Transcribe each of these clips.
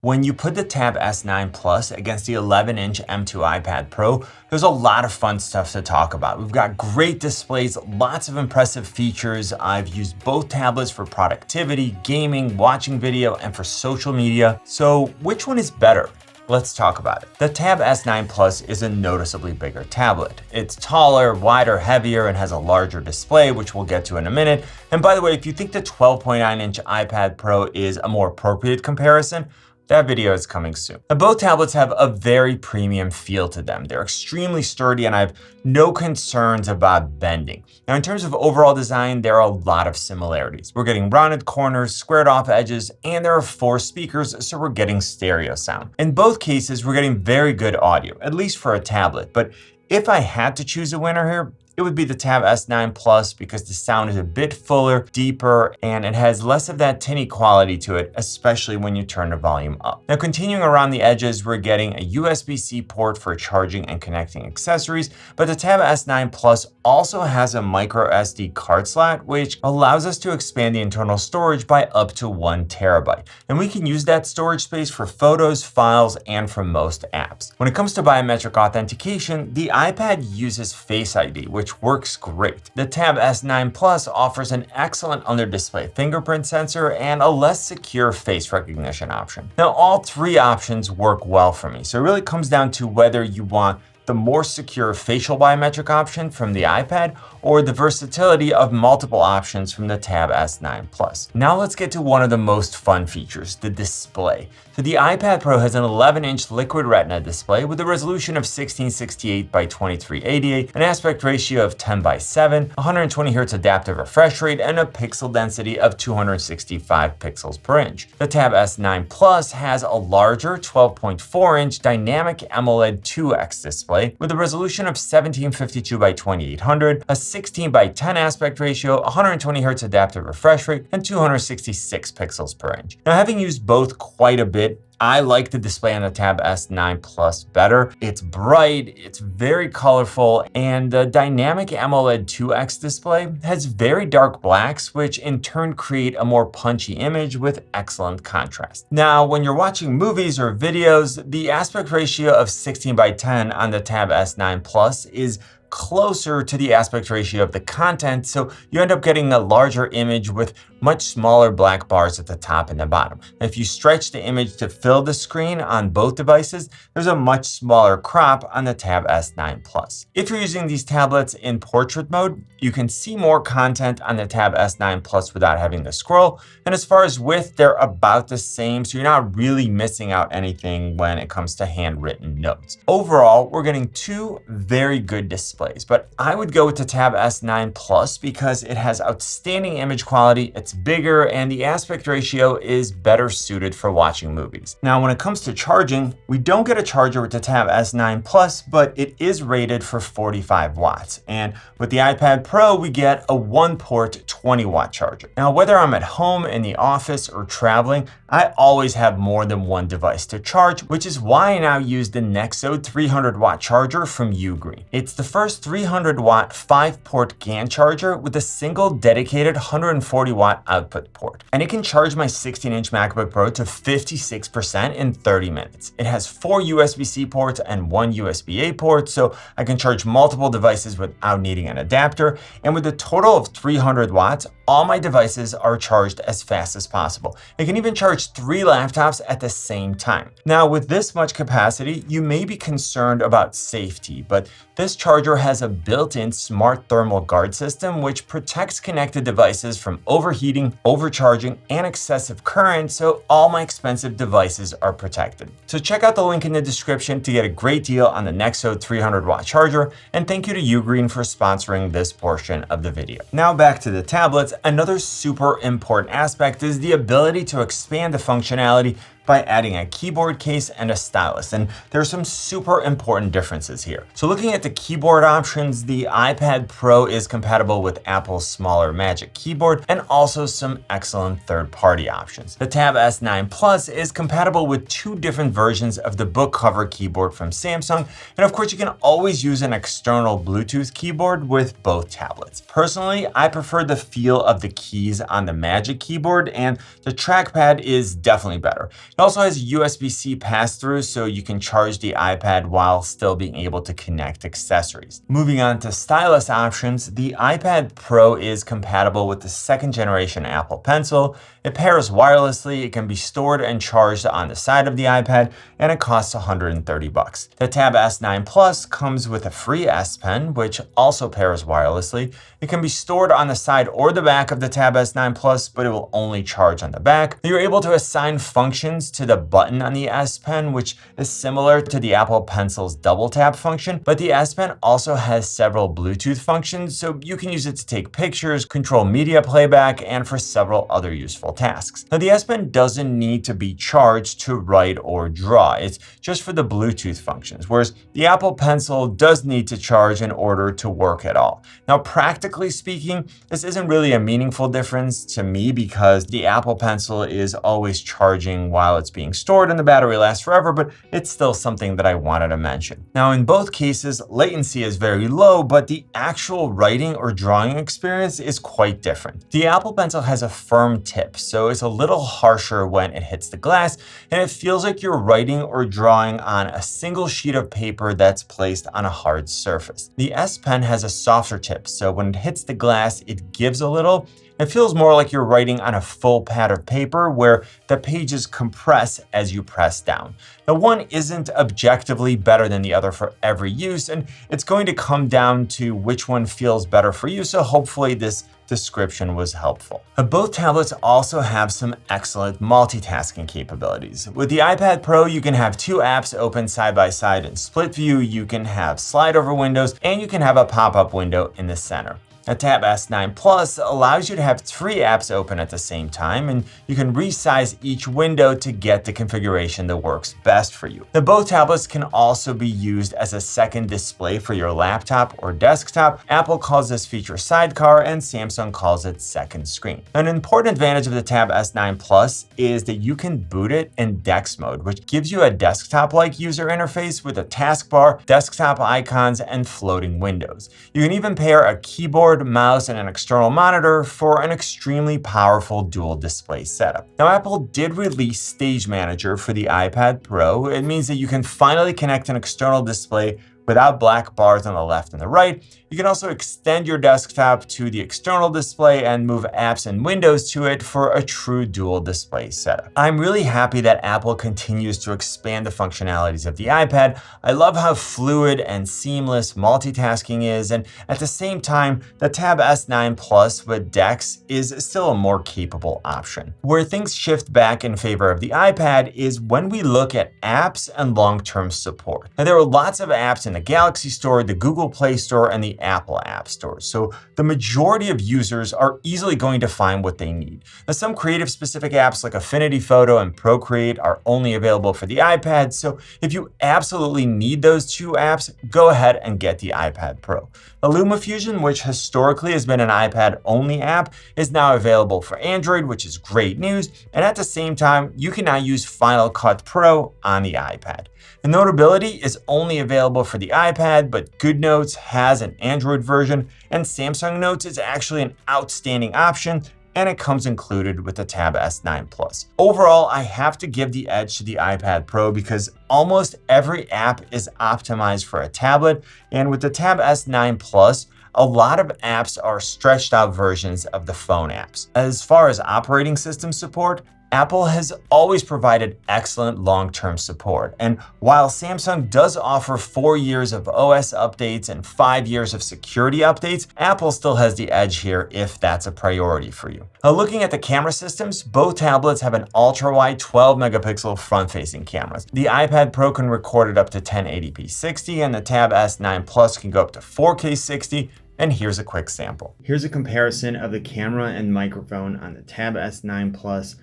When you put the Tab S9 Plus against the 11-inch M2 iPad Pro, there's a lot of fun stuff to talk about. We've got great displays, lots of impressive features. I've used both tablets for productivity, gaming, watching video, and for social media. So which one is better? Let's talk about it. The Tab S9 Plus is a noticeably bigger tablet. It's taller, wider, heavier, and has a larger display, which we'll get to in a minute. And by the way, if you think the 12.9-inch iPad Pro is a more appropriate comparison, that video is coming soon. Now, both tablets have a very premium feel to them. They're extremely sturdy and I have no concerns about bending. Now, in terms of overall design, there are a lot of similarities. We're getting rounded corners, squared off edges, and there are 4 speakers, so we're getting stereo sound. In both cases, we're getting very good audio, at least for a tablet. But if I had to choose a winner here, it would be the Tab S9 Plus because the sound is a bit fuller, deeper, and it has less of that tinny quality to it, especially when you turn the volume up. Now, continuing around the edges, we're getting a USB-C port for charging and connecting accessories, but the Tab S9 Plus also has a micro SD card slot, which allows us to expand the internal storage by up to 1 terabyte. And we can use that storage space for photos, files, and for most apps. When it comes to biometric authentication, the iPad uses Face ID, which works great. The Tab S9 Plus offers an excellent under-display fingerprint sensor and a less secure face recognition option. Now, all 3 options work well for me, so it really comes down to whether you want the more secure facial biometric option from the iPad or the versatility of multiple options from the Tab S9 Plus. Now let's get to one of the most fun features, the display. So the iPad Pro has an 11-inch Liquid Retina display with a resolution of 1668 by 2388, an aspect ratio of 10:7, 120 Hz adaptive refresh rate, and a pixel density of 265 pixels per inch. The Tab S9 Plus has a larger 12.4-inch dynamic AMOLED 2X display with a resolution of 1752 by 2800, a 16:10 aspect ratio, 120 Hz adaptive refresh rate, and 266 pixels per inch. Now, having used both quite a bit, I like the display on the Tab S9 Plus better. It's bright, it's very colorful, and the dynamic AMOLED 2X display has very dark blacks, which in turn create a more punchy image with excellent contrast. Now, when you're watching movies or videos, the aspect ratio of 16:10 on the Tab S9 Plus is closer to the aspect ratio of the content, so you end up getting a larger image with much smaller black bars at the top and the bottom. If you stretch the image to fill the screen on both devices, there's a much smaller crop on the Tab S9 Plus. If you're using these tablets in portrait mode, you can see more content on the Tab S9 Plus without having to scroll, and as far as width, they're about the same, so you're not really missing out anything when it comes to handwritten notes. Overall, we're getting 2 very good displays, but I would go with the Tab S9 Plus because it has outstanding image quality, it's bigger, and the aspect ratio is better suited for watching movies. Now, when it comes to charging, we don't get a charger with the Tab S9 Plus, but it is rated for 45 watts. And with the iPad Pro, we get a 1-port 20-watt charger. Now, whether I'm at home, in the office, or traveling, I always have more than one device to charge, which is why I now use the Nexo 300-watt charger from Ugreen. It's the first 300-watt 5-port GAN charger with a single dedicated 140-watt output port. And it can charge my 16-inch MacBook Pro to 56% in 30 minutes. It has 4 USB-C ports and 1 USB-A port, so I can charge multiple devices without needing an adapter. And with a total of 300 watts, all my devices are charged as fast as possible. It can even charge 3 laptops at the same time. Now, with this much capacity, you may be concerned about safety, but this charger has a built-in smart thermal guard system which protects connected devices from overheating, overcharging, and excessive current, so all my expensive devices are protected. So check out the link in the description to get a great deal on the Nexo 300-watt charger, and thank you to Ugreen for sponsoring this portion of the video. Now back to the tablets. Another super important aspect is the ability to expand the functionality by adding a keyboard case and a stylus, and there are some super important differences here. So looking at the keyboard options, the iPad Pro is compatible with Apple's smaller Magic Keyboard and also some excellent third-party options. The Tab S9 Plus is compatible with 2 different versions of the book cover keyboard from Samsung, and of course you can always use an external Bluetooth keyboard with both tablets. Personally, I prefer the feel of the keys on the Magic Keyboard, and the trackpad is definitely better. It also has USB-C pass-through, so you can charge the iPad while still being able to connect accessories. Moving on to stylus options, the iPad Pro is compatible with the second generation Apple Pencil. It pairs wirelessly, it can be stored and charged on the side of the iPad, and it costs $130. The Tab S9 Plus comes with a free S Pen, which also pairs wirelessly. It can be stored on the side or the back of the Tab S9 Plus, but it will only charge on the back. You're able to assign functions to the button on the S Pen, which is similar to the Apple Pencil's double tap function, but the S Pen also has several Bluetooth functions, so you can use it to take pictures, control media playback, and for several other useful tasks. Now, the S Pen doesn't need to be charged to write or draw. It's just for the Bluetooth functions, whereas the Apple Pencil does need to charge in order to work at all. Now, practically speaking, this isn't really a meaningful difference to me because the Apple Pencil is always charging while it's being stored and the battery lasts forever, but it's still something that I wanted to mention. Now, in both cases, latency is very low, but the actual writing or drawing experience is quite different. The Apple Pencil has a firm tip, so it's a little harsher when it hits the glass, and it feels like you're writing or drawing on a single sheet of paper that's placed on a hard surface. The S Pen has a softer tip, so when it hits the glass, it gives a little. It feels more like you're writing on a full pad of paper where the pages compress as you press down. Now, one isn't objectively better than the other for every use, and it's going to come down to which one feels better for you, so hopefully this description was helpful. Both tablets also have some excellent multitasking capabilities. With the iPad Pro, you can have two apps open side by side in split view, you can have slide over windows, and you can have a pop-up window in the center. The Tab S9 Plus allows you to have three apps open at the same time, and you can resize each window to get the configuration that works best for you. Now, both tablets can also be used as a second display for your laptop or desktop. Apple calls this feature Sidecar, and Samsung calls it Second Screen. An important advantage of the Tab S9 Plus is that you can boot it in DeX mode, which gives you a desktop-like user interface with a taskbar, desktop icons, and floating windows. You can even pair a keyboard, mouse, and an external monitor for an extremely powerful dual display setup. Now, Apple did release Stage Manager for the iPad Pro. It means that you can finally connect an external display without black bars on the left and the right. You can also extend your desktop to the external display and move apps and windows to it for a true dual display setup. I'm really happy that Apple continues to expand the functionalities of the iPad. I love how fluid and seamless multitasking is, and at the same time, the Tab S9 Plus with DeX is still a more capable option. Where things shift back in favor of the iPad is when we look at apps and long-term support. Now, there are lots of apps in the Galaxy Store, the Google Play Store, and the Apple App Store. So the majority of users are easily going to find what they need. Now, some creative specific apps like Affinity Photo and Procreate are only available for the iPad. So if you absolutely need those two apps, go ahead and get the iPad Pro. LumaFusion, which historically has been an iPad only app, is now available for Android, which is great news. And at the same time, you can now use Final Cut Pro on the iPad. The Notability is only available for the iPad, but GoodNotes has an Android version, and Samsung Notes is actually an outstanding option, and it comes included with the Tab S9 Plus. Overall, I have to give the edge to the iPad Pro because almost every app is optimized for a tablet, and with the Tab S9 Plus, a lot of apps are stretched out versions of the phone apps. As far as operating system support, Apple has always provided excellent long-term support, and while Samsung does offer 4 years of OS updates and 5 years of security updates, Apple still has the edge here if that's a priority for you. Now, looking at the camera systems, both tablets have an ultra-wide 12-megapixel front-facing cameras. The iPad Pro can record at up to 1080p 60, and the Tab S9 Plus can go up to 4K 60, and here's a quick sample. Here's a comparison of the camera and microphone on the Tab S9 Plus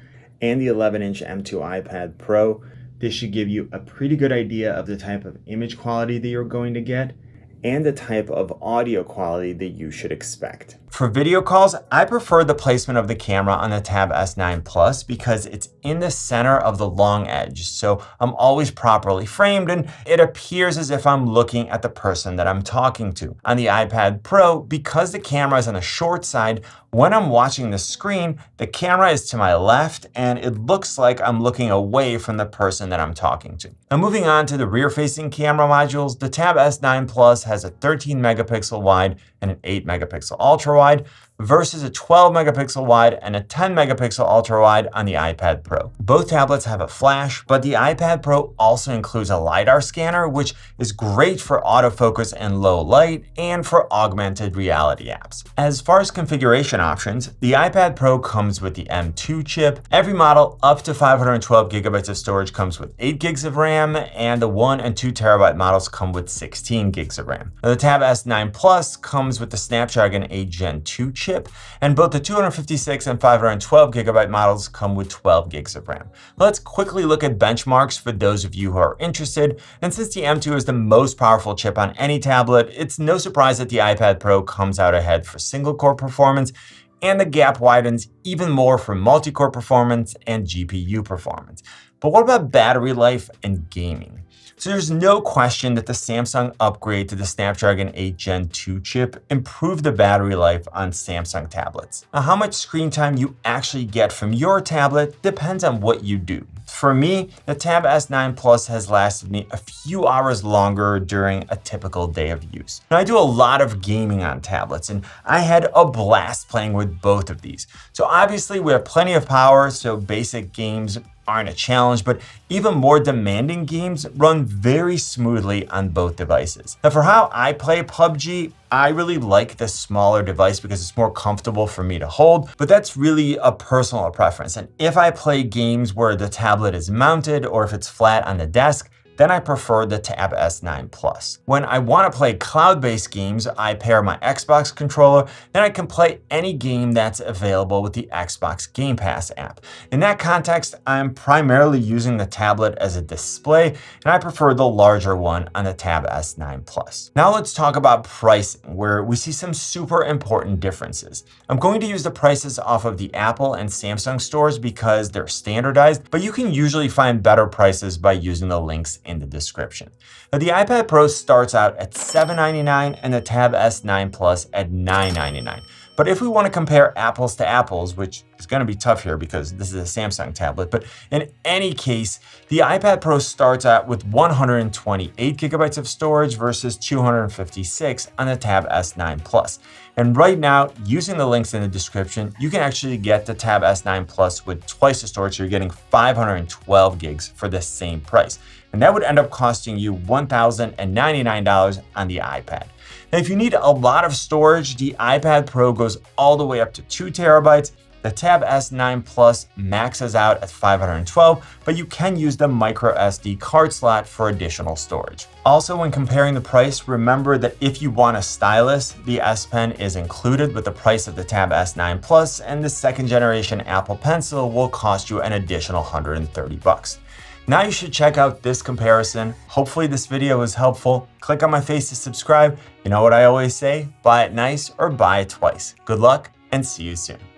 and the 11-inch M2 iPad Pro. This should give you a pretty good idea of the type of image quality that you're going to get and the type of audio quality that you should expect. For video calls, I prefer the placement of the camera on the Tab S9 Plus because it's in the center of the long edge, so I'm always properly framed and it appears as if I'm looking at the person that I'm talking to. On the iPad Pro, because the camera is on the short side, when I'm watching the screen, the camera is to my left and it looks like I'm looking away from the person that I'm talking to. Now moving on to the rear-facing camera modules, the Tab S9 Plus has a 13 megapixel wide and an 8 megapixel ultra wide versus a 12 megapixel wide and a 10 megapixel ultra wide on the iPad Pro. Both tablets have a flash, but the iPad Pro also includes a LiDAR scanner, which is great for autofocus and low light and for augmented reality apps. As far as configuration options, the iPad Pro comes with the M2 chip. Every model up to 512 gigabytes of storage comes with 8 gigs of RAM, and the 1 and 2 terabyte models come with 16 gigs of RAM. Now, the Tab S9 Plus comes with the Snapdragon 8 Gen 2 chip, and both the 256 and 512 gigabyte models come with 12 gigs of RAM. Let's quickly look at benchmarks for those of you who are interested, and since the M2 is the most powerful chip on any tablet, it's no surprise that the iPad Pro comes out ahead for single-core performance, and the gap widens even more for multi-core performance and GPU performance. But what about battery life and gaming? So there's no question that the Samsung upgrade to the Snapdragon 8 Gen 2 chip improved the battery life on Samsung tablets. Now, how much screen time you actually get from your tablet depends on what you do. For me, the Tab S9 Plus has lasted me a few hours longer during a typical day of use. Now, I do a lot of gaming on tablets, and I had a blast playing with both of these. So obviously we have plenty of power, so basic games aren't a challenge, but even more demanding games run very smoothly on both devices. Now, for how I play PUBG, I really like the smaller device because it's more comfortable for me to hold, but that's really a personal preference. And if I play games where the tablet is mounted or if it's flat on the desk, then I prefer the Tab S9 Plus. When I want to play cloud-based games, I pair my Xbox controller, then I can play any game that's available with the Xbox Game Pass app. In that context, I'm primarily using the tablet as a display, and I prefer the larger one on the Tab S9 Plus. Now let's talk about pricing, where we see some super important differences. I'm going to use the prices off of the Apple and Samsung stores because they're standardized, but you can usually find better prices by using the links in the description. Now, the iPad Pro starts out at $799 and the Tab S9 Plus at $999. But if we want to compare apples to apples, which is going to be tough here because this is a Samsung tablet, but in any case, the iPad Pro starts out with 128 gigabytes of storage versus 256 on the Tab S9 Plus. And right now, using the links in the description, you can actually get the Tab S9 Plus with twice the storage, so you're getting 512 gigs for the same price. And that would end up costing you $1,099 on the iPad. Now, if you need a lot of storage, the iPad Pro goes all the way up to 2 terabytes. The Tab S9 Plus maxes out at 512, but you can use the micro SD card slot for additional storage. Also, when comparing the price, remember that if you want a stylus, the S Pen is included with the price of the Tab S9 Plus, and the second generation Apple Pencil will cost you an additional $130. Now you should check out this comparison. Hopefully this video was helpful. Click on my face to subscribe. You know what I always say, buy it nice or buy it twice. Good luck and see you soon.